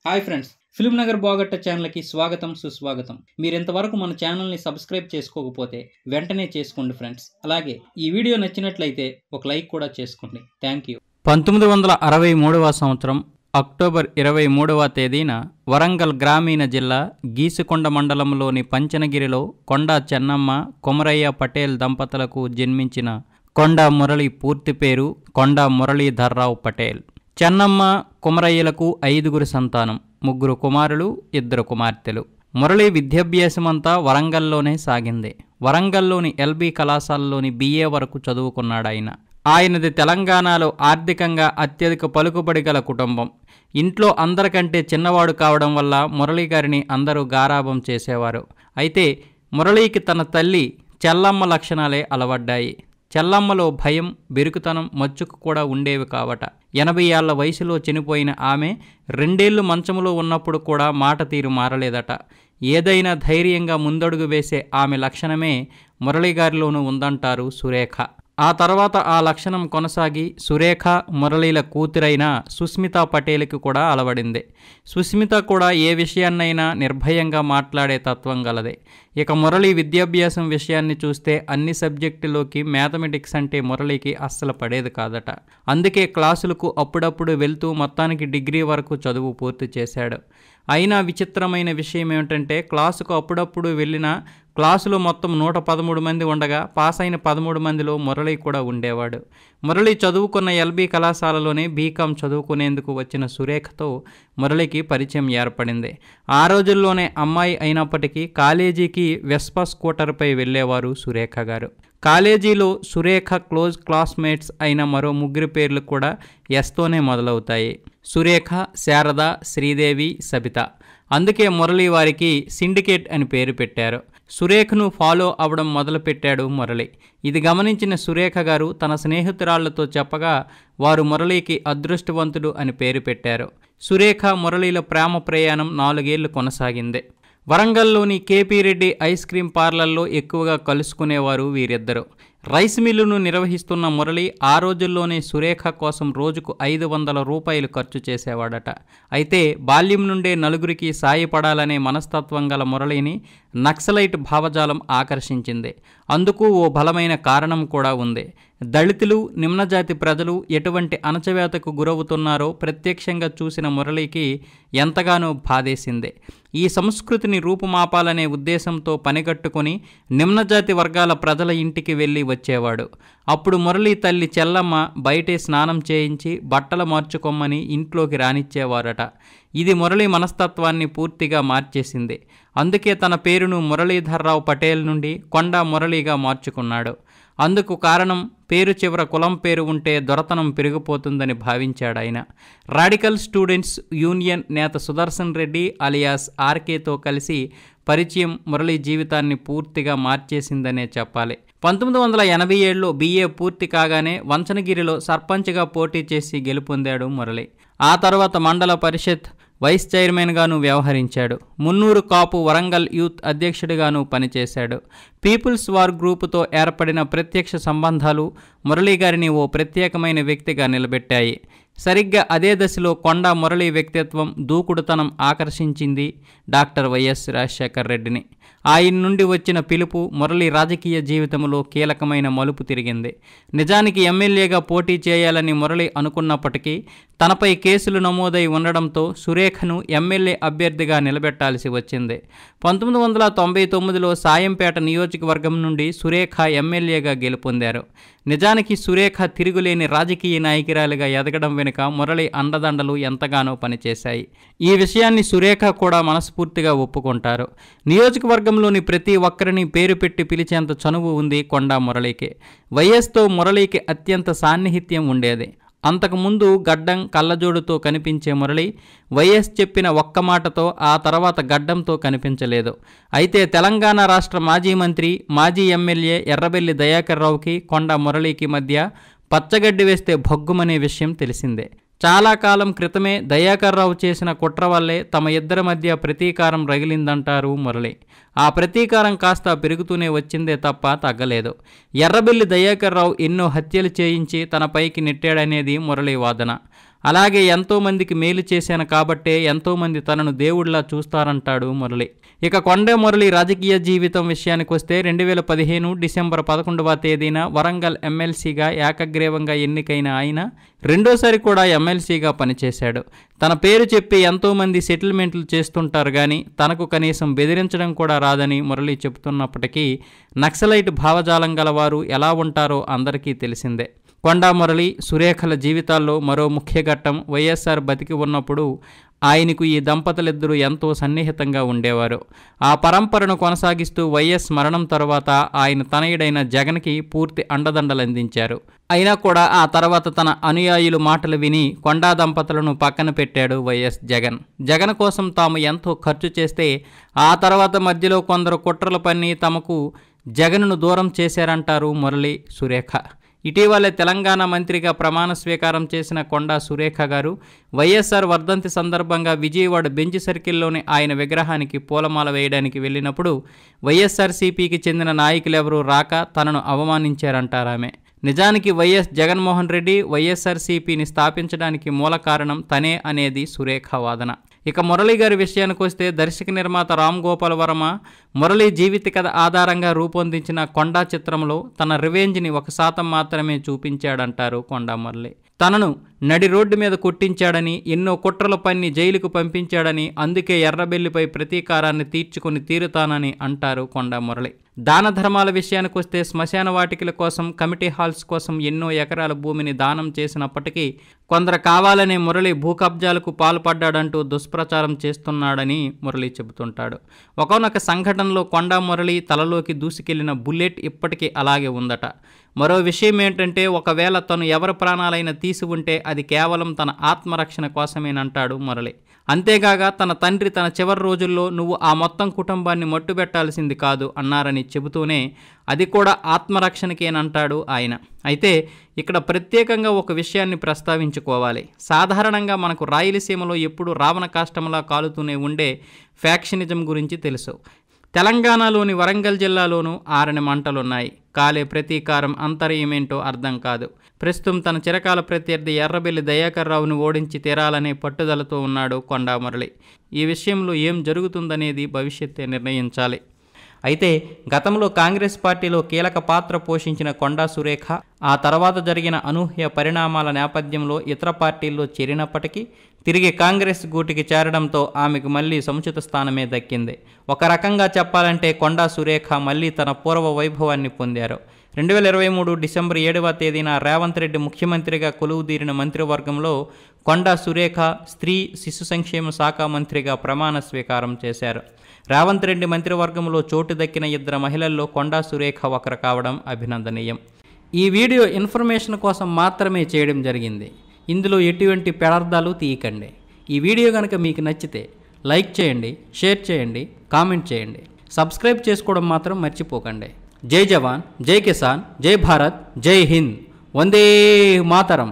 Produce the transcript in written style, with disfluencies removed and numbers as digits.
Hi friends, film Nagar బాగట్ట ఛానల్కి స్వాగతం సుస్వాగతం. మీరు ఇంతవరకు మన ఛానల్ని సబ్స్క్రైబ్ చేసుకోకపోతే వెంటనే చేసుకోండి ఫ్రెండ్స్. అలాగే ఈ వీడియో నచ్చినట్లయితే ఒక లైక్ కూడా చేసుకోండి. Thank you. 1963వ సంవత్సరం అక్టోబర్ 23వ తేదీన వరంగల్ గ్రామీణ జిల్లా గీసుకొండ మండలంలోని పంచనగిరిలో కొండా చెన్నమ్మ కొమరయ్య పటేల్ దంపతులకు జన్మించిన కొండా మురళి పూర్తి పేరు కొండా మురళీధర్రావు పటేల్. చెన్నమ్మ కొమరయ్యలకు 5గురు సంతానం, 3 కుమారులు 2 కుమార్తెలు. మురళి విద్యాభ్యాసమంతా వరంగల్లోనే సాగింది. వరంగల్లోని ఎల్బీ కళాశాలలోని BA వరకు చదువుకున్నాడాయన. ఆయనది తెలంగాణలో ఆర్థికంగా అత్యధిక పలుకుబడి గల కుటుంబం. ఇంట్లో అందరికంటే చిన్నవాడు కావడం వల్ల మురళి గారిని అందరూ గారాబం చేసేవారు. అయితే మురళికి తన తల్లి చెల్లమ్మ లక్షణాలే అలవడ్డాయి. చెల్లమ్మలో భయం, బెరుకుతనం, మచ్చుకు కూడా ఉండేవి కావట. 80 ఏళ్ల వయసులో చనిపోయిన ఆమె 2 ఏళ్లు మంచములో ఉన్నప్పుడు కూడా మాట తీరు మారలేదట. ఏదైనా ధైర్యంగా ముందడుగు వేసే ఆమె లక్షణమే మురళిగారిలోనూ ఉందంటారు సురేఖ. ఆ తర్వాత ఆ లక్షణం కొనసాగి సురేఖ మురళీల కూతురైన సుస్మితా పటేల్కి కూడా అలవడింది. సుస్మిత కూడా ఏ విషయాన్నైనా నిర్భయంగా మాట్లాడే తత్వం గలదే. ఇక మురళి విద్యాభ్యాసం విషయాన్ని చూస్తే అన్ని సబ్జెక్టులోకి మ్యాథమెటిక్స్ అంటే మురళికి అస్సలు పడేది కాదట. అందుకే క్లాసులకు అప్పుడప్పుడు వెళ్తూ మొత్తానికి డిగ్రీ వరకు చదువు పూర్తి చేశాడు. అయినా విచిత్రమైన విషయం ఏమిటంటే క్లాసుకు అప్పుడప్పుడు వెళ్ళిన క్లాసులో మొత్తం 113 మంది ఉండగా పాస్ అయిన 13 మందిలో మురళి కూడా ఉండేవాడు. మురళి చదువుకున్న ఎల్బీ కళాశాలలోనే బీకాం చదువుకునేందుకు వచ్చిన సురేఖతో మురళికి పరిచయం ఏర్పడింది. ఆ రోజుల్లోనే అమ్మాయి అయినప్పటికీ కాలేజీకి వెస్పా స్కూటర్పై వెళ్ళేవారు సురేఖ గారు. కాలేజీలో సురేఖ క్లోజ్ క్లాస్మేట్స్ అయిన మరో 3 పేర్లు కూడా ఎస్తోనే మొదలవుతాయి. సురేఖ, శారద, శ్రీదేవి, సబిత. అందుకే మురళి వారికి సిండికేట్ అని పేరు పెట్టారు. సురేఖను ఫాలో అవ్వడం మొదలుపెట్టాడు మురళి. ఇది గమనించిన సురేఖ గారు తన స్నేహితురాళ్లతో చెప్పగా వారు మురళికి అదృష్టవంతుడు అని పేరు పెట్టారు. సురేఖ మురళిల ప్రేమ ప్రయాణం 4 ఏళ్లు కొనసాగింది. వరంగల్లోని కేపీ రెడ్డి ఐస్ క్రీం పార్లర్లో ఎక్కువగా కలుసుకునేవారు వీరిద్దరు. రైస్ మిల్లును నిర్వహిస్తున్న మురళి ఆ రోజుల్లోనే సురేఖ కోసం రోజుకు 500 రూపాయలు ఖర్చు చేసేవాడట. అయితే బాల్యం నుండే నలుగురికి సాయపడాలనే మనస్తత్వం గల మురళిని నక్సలైట్ భావజాలం ఆకర్షించింది. అందుకు ఓ బలమైన కారణం కూడా ఉంది. దళితులు, నిమ్నజాతి ప్రజలు ఎటువంటి అణచివేతకు గురవుతున్నారో ప్రత్యక్షంగా చూసిన మురళికి ఎంతగానో బాధేసింది. ఈ సంస్కృతిని రూపుమాపాలనే ఉద్దేశంతో పనిగట్టుకుని నిమ్నజాతి వర్గాల ప్రజల ఇంటికి వెళ్ళి వచ్చేవాడు. అప్పుడు మురళి తల్లి చెల్లమ్మ బయటే స్నానం చేయించి బట్టలు మార్చుకోమని ఇంట్లోకి రానిచ్చేవారట. ఇది మురళి మనస్తత్వాన్ని పూర్తిగా మార్చేసింది. అందుకే తన పేరును మురళీధర్రావు పటేల్ నుండి కొండా మురళిగా మార్చుకున్నాడు. అందుకు కారణం పేరు చివర కులం పేరు ఉంటే దొరతనం పెరిగిపోతుందని భావించాడాయన. రాడికల్ స్టూడెంట్స్ యూనియన్ నేత సుదర్శన్ రెడ్డి అలియాస్ ఆర్కేతో కలిసి పరిచయం మురళి జీవితాన్ని పూర్తిగా మార్చేసిందనే చెప్పాలి. 1987లో BA పూర్తి కాగానే వంచనగిరిలో సర్పంచ్గా పోటీ చేసి గెలుపొందాడు మురళి. ఆ తర్వాత మండల పరిషత్ వైస్ చైర్మన్గాను వ్యవహరించాడు. మున్నూరు కాపు వరంగల్ యూత్ అధ్యక్షుడిగాను పనిచేశాడు. పీపుల్స్ వార్ గ్రూపుతో ఏర్పడిన ప్రత్యక్ష సంబంధాలు మురళి గారిని ఓ ప్రత్యేకమైన వ్యక్తిగా నిలబెట్టాయి. సరిగ్గా అదే దశలో కొండా మురళి వ్యక్తిత్వం, దూకుడుతనం ఆకర్షించింది డాక్టర్ వైఎస్ రాజశేఖర రెడ్డిని. ఆయన నుండి వచ్చిన పిలుపు మురళి రాజకీయ జీవితంలో కీలకమైన మలుపు తిరిగింది. నిజానికి ఎమ్మెల్యేగా పోటీ చేయాలని మురళి అనుకున్నప్పటికీ తనపై కేసులు నమోదై ఉండడంతో సురేఖను ఎమ్మెల్యే అభ్యర్థిగా నిలబెట్టాల్సి వచ్చింది. 1999లో సాయంపేట నియోజకవర్గం నుండి సురేఖ ఎమ్మెల్యేగా గెలుపొందారు. నిజానికి సురేఖ తిరుగులేని రాజకీయ నాయకురాలిగా ఎదగడం వెనుక మురళి అండదండలు ఎంతగానో పనిచేశాయి. ఈ విషయాన్ని సురేఖ కూడా మనస్ఫూర్తిగా ఒప్పుకుంటారు. నియోజకవర్గంలోని ప్రతి ఒక్కరిని పేరు పెట్టి పిలిచేంత చనువు ఉంది కొండా మురళికి. వైఎస్తో మురళికి అత్యంత సాన్నిహిత్యం ఉండేది. అంతకుముందు గడ్డం, కళ్ళజోడుతో కనిపించే మురళి వైఎస్ చెప్పిన ఒక్క మాటతో ఆ తర్వాత గడ్డంతో కనిపించలేదు. అయితే తెలంగాణ రాష్ట్ర మాజీ మంత్రి, మాజీ ఎమ్మెల్యే ఎర్రబెల్లి దయాకర్ రావుకి కొండా మురళికి మధ్య పచ్చగడ్డి వేస్తే భగ్గుమనే విషయం తెలిసిందే. చాలా కాలం క్రితమే దయాకర్ రావు చేసిన కుట్ర వల్లే తమ ఇద్దరి మధ్య ప్రతీకారం రగిలిందంటారు మురళి. ఆ ప్రతీకారం కాస్త పెరుగుతూనే వచ్చిందే తప్ప తగ్గలేదు. ఎర్రబెల్లి దయాకర్ రావు ఎన్నో హత్యలు చేయించి తనపైకి నెట్టాడనేది మురళి వాదన. అలాగే ఎంతోమందికి మేలు చేశాను కాబట్టే ఎంతోమంది తనను దేవుడిలా చూస్తారంటాడు మురళి. ఇక కొండ మురళి రాజకీయ జీవితం విషయానికి వస్తే 2015 డిసెంబర్ 11వ తేదీన వరంగల్ ఎమ్మెల్సీగా ఏకగ్రీవంగా ఎన్నికైన ఆయన రెండోసారి కూడా ఎమ్మెల్సీగా పనిచేశాడు. తన పేరు చెప్పి ఎంతోమంది సెటిల్మెంట్లు చేస్తుంటారు కానీ తనకు కనీసం బెదిరించడం కూడా రాదని మురళి చెబుతున్నప్పటికీ నక్సలైట్ భావజాలం గలవారు ఎలా ఉంటారో అందరికీ తెలిసిందే. కొండా మురళి, సురేఖల జీవితాల్లో మరో ముఖ్య ఘట్టం వైఎస్ఆర్ బతికి ఉన్నప్పుడు ఆయనకు ఈ దంపతులిద్దరూ ఎంతో సన్నిహితంగా ఉండేవారు. ఆ పరంపరను కొనసాగిస్తూ వైఎస్ మరణం తర్వాత ఆయన తనయుడైన జగన్కి పూర్తి అండదండలందించారు. అయినా కూడా ఆ తర్వాత తన అనుయాయులు మాటలు విని కొండా దంపతులను పక్కన పెట్టాడు వైఎస్ జగన్. జగన్ కోసం తాము ఎంతో ఖర్చు చేస్తే ఆ తర్వాత మధ్యలో కొందరు కుట్రలు పన్ని తమకు జగన్ను దూరం చేశారంటారు మురళి, సురేఖ. ఇటీవలే తెలంగాణ మంత్రిగా ప్రమాణ స్వీకారం చేసిన కొండా సురేఖ గారు వైఎస్ఆర్ వర్ధంతి సందర్భంగా విజయవాడ బెంచ్ సర్కిల్లోని ఆయన విగ్రహానికి పూలమాల వేయడానికి వెళ్ళినప్పుడు వైఎస్ఆర్సీపీకి చెందిన నాయకులెవరూ రాక తనను అవమానించారంటారామె. నిజానికి వైఎస్ జగన్మోహన్ రెడ్డి వైఎస్ఆర్సీపీని స్థాపించడానికి మూల కారణం తనే అనేది సురేఖ వాదన. ఇక మురళి గారి విషయానికి వస్తే దర్శక నిర్మాత రామ్ గోపాల్ వర్మ మురళి జీవిత కథ ఆధారంగా రూపొందించిన కొండా చిత్రంలో తన రివెంజ్ని 1% మాత్రమే చూపించాడంటారు కొండా మురళి. తనను నడి రోడ్డు మీద కొట్టించాడని, ఎన్నో కుట్రలు పన్ని జైలుకు పంపించాడని, అందుకే ఎర్రబెల్లిపై ప్రతీకారాన్ని తీర్చుకుని తీరుతానని అంటారు కొండా మురళి. దాన ధర్మాల విషయానికి వస్తే శ్మశాన వాటికల కోసం, కమిటీ హాల్స్ కోసం ఎన్నో ఎకరాల భూమిని దానం చేసినప్పటికీ కొందరు కావాలనే మురళి భూ కబ్జాలకు పాల్పడ్డాడంటూ దుష్ప్రచారం చేస్తున్నాడని మురళి చెబుతుంటాడు. ఒకానొక సంఘటనలో కొండా మురళి తలలోకి దూసుకెళ్లిన బుల్లెట్ ఇప్పటికీ అలాగే ఉందట. మరో విషయం ఏంటంటే ఒకవేళ తను ఎవరి ప్రాణాలైనా తీసి ఉంటే అది కేవలం తన ఆత్మరక్షణ కోసమేనంటాడు మురళి. అంతేగాక తన తండ్రి తన చివరి రోజుల్లో నువ్వు ఆ మొత్తం కుటుంబాన్ని మట్టుబెట్టాల్సింది కాదు అన్నారని చెబుతూనే అది కూడా ఆత్మరక్షణకేనంటాడు ఆయన. అయితే ఇక్కడ ప్రత్యేకంగా ఒక విషయాన్ని ప్రస్తావించుకోవాలి. సాధారణంగా మనకు రాయలసీమలో ఎప్పుడూ రావణ కాష్టంలా కాలుతూనే ఉండే ఫ్యాక్షనిజం గురించి తెలుసు. తెలంగాణలోని వరంగల్ జిల్లాలోనూ ఆరని మంటలున్నాయి. కాలే ప్రతీకారం అంతర్యమేంటో అర్థం కాదు. ప్రస్తుతం తన చిరకాల ప్రత్యర్థి ఎర్రబెల్లి దయాకర్ రావును ఓడించి తీరాలనే పట్టుదలతో ఉన్నాడు కొండా మురళి. ఈ విషయంలో ఏం జరుగుతుందనేది భవిష్యత్తే నిర్ణయించాలి. అయితే గతంలో కాంగ్రెస్ పార్టీలో కీలక పాత్ర పోషించిన కొండా సురేఖ ఆ తర్వాత జరిగిన అనూహ్య పరిణామాల నేపథ్యంలో ఇతర పార్టీల్లో చేరినప్పటికీ తిరిగి కాంగ్రెస్ గూటికి చేరడంతో ఆమెకు మళ్లీ సముచిత స్థానమే దక్కింది. ఒక రకంగా చెప్పాలంటే కొండా సురేఖ మళ్లీ తన పూర్వ వైభవాన్ని పొందారు. 2023 డిసెంబర్ 7వ తేదీన రేవంత్ రెడ్డి ముఖ్యమంత్రిగా కొలువుదీరిన మంత్రివర్గంలో కొండా సురేఖ స్త్రీ శిశు సంక్షేమ శాఖ మంత్రిగా ప్రమాణ స్వీకారం చేశారు. రేవంత్ రెడ్డి మంత్రివర్గంలో చోటు దక్కిన 2 మహిళల్లో కొండా సురేఖ ఒకరు కావడం అభినందనీయం. ఈ వీడియో ఇన్ఫర్మేషన్ కోసం మాత్రమే చేయడం జరిగింది. ఇందులో ఎటువంటి పెడార్థాలు తీయకండి. ఈ వీడియో కనుక మీకు నచ్చితే లైక్ చేయండి, షేర్ చేయండి, కామెంట్ చేయండి. సబ్స్క్రైబ్ చేసుకోవడం మాత్రం మర్చిపోకండి. జై జవాన్, జై కిసాన్, జై భారత్, జై హింద్, వందే మాతరం.